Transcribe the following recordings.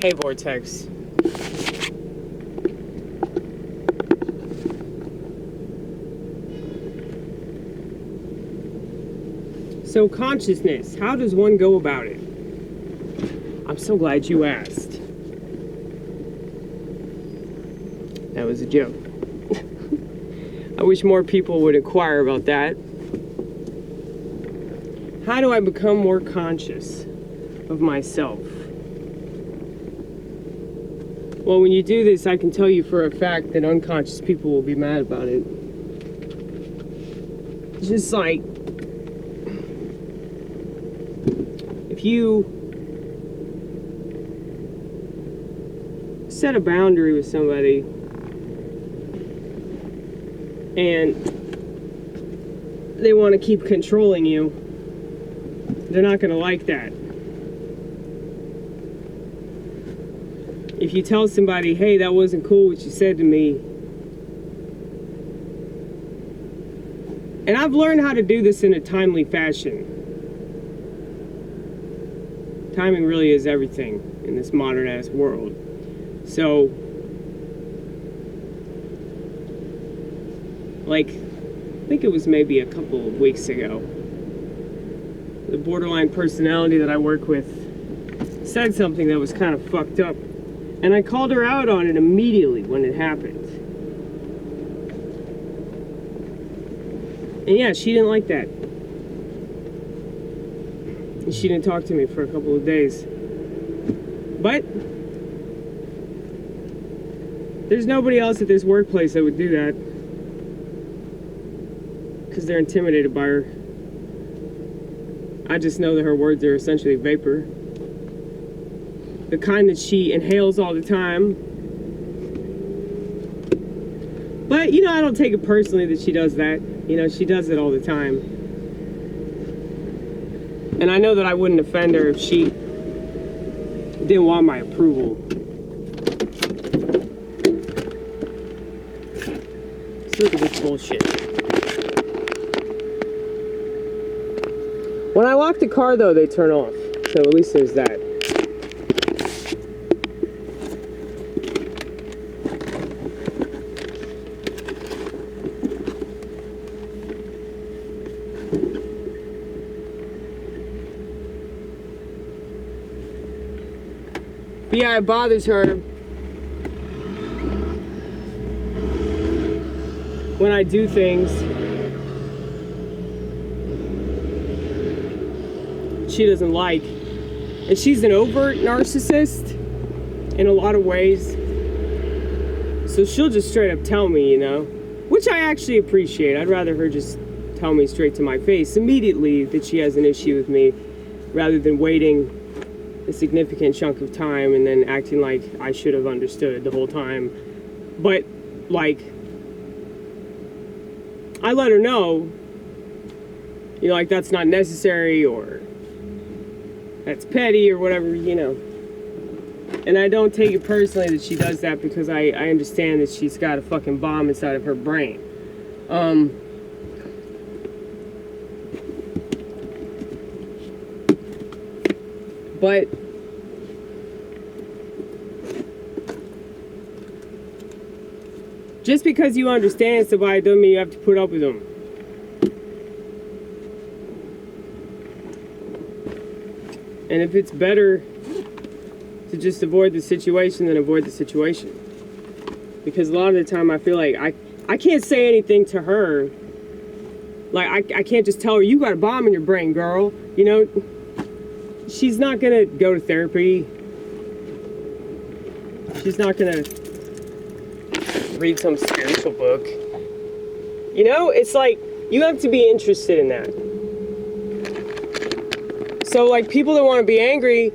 Hey, Vortex. So consciousness, how does one go about it? I'm so glad you asked. That was a joke. I wish more people would inquire about that. How do I become more conscious of myself? Well, when you do this, I can tell you for a fact that unconscious people will be mad about it. Just like, if you set a boundary with somebody and they want to keep controlling you, they're not going to like that. If you tell somebody, hey, that wasn't cool what you said to me, and I've learned how to do this in a timely fashion. Timing really is everything in this modern ass world. So, like, I think it was maybe a couple of weeks ago, the borderline personality that I work with said something that was kind of fucked up. And I called her out on it immediately when it happened. And yeah, she didn't like that. And she didn't talk to me for a couple of days. But there's nobody else at this workplace that would do that. Because they're intimidated by her. I just know that her words are essentially vapor. The kind that she inhales all the time. But, you know, I don't take it personally that she does that. You know, she does it all the time. And I know that I wouldn't offend her if she didn't want my approval. Let's look at this bullshit. When I lock the car, though, they turn off. So at least there's that. But yeah, it bothers her when I do things she doesn't like. And she's an overt narcissist in a lot of ways. So she'll just straight up tell me, you know, which I actually appreciate. I'd rather her just tell me straight to my face immediately that she has an issue with me, rather than waiting a significant chunk of time and then acting like I should have understood the whole time. But, like, I let her know, you know, like, that's not necessary, or that's petty, or whatever, you know. And I don't take it personally that she does that, because I understand that she's got a fucking bomb inside of her brain. But just because you understand somebody doesn't mean you have to put up with them. And if it's better to just avoid the situation, then avoid the situation. Because a lot of the time I feel like I can't say anything to her. Like, I can't just tell her, you got a bomb in your brain, girl. You know, she's not gonna go to therapy. She's not gonna read some spiritual book. You know, it's like, you have to be interested in that. So, like, people that want to be angry,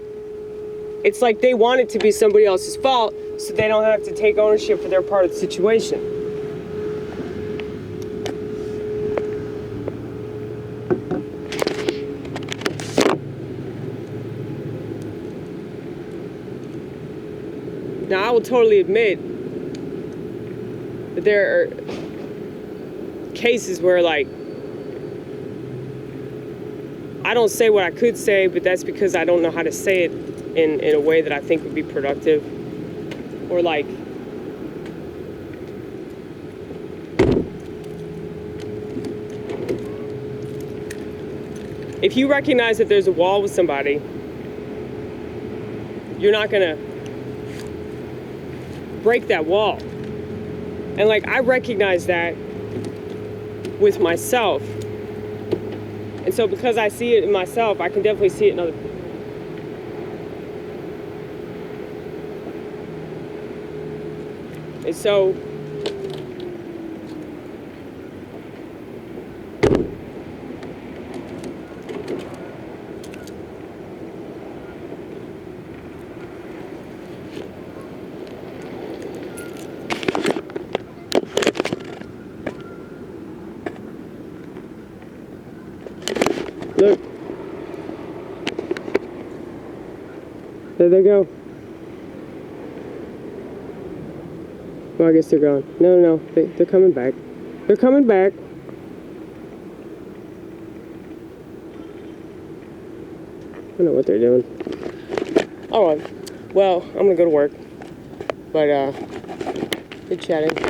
it's like they want it to be somebody else's fault, so they don't have to take ownership for their part of the situation. Now, I will totally admit that there are cases where, like, I I don't say what I could say, but that's because I don't know how to say it in a way that I think would be productive. Or like, if you recognize that there's a wall with somebody, you're not gonna break that wall. And like, I recognize that with myself. And so because I see it in myself, I can definitely see it in other people. And so look. There they go. Well, I guess they're gone. No, they're coming back. They're coming back. I don't know what they're doing. Alright. Well, I'm gonna go to work. But, good chatting.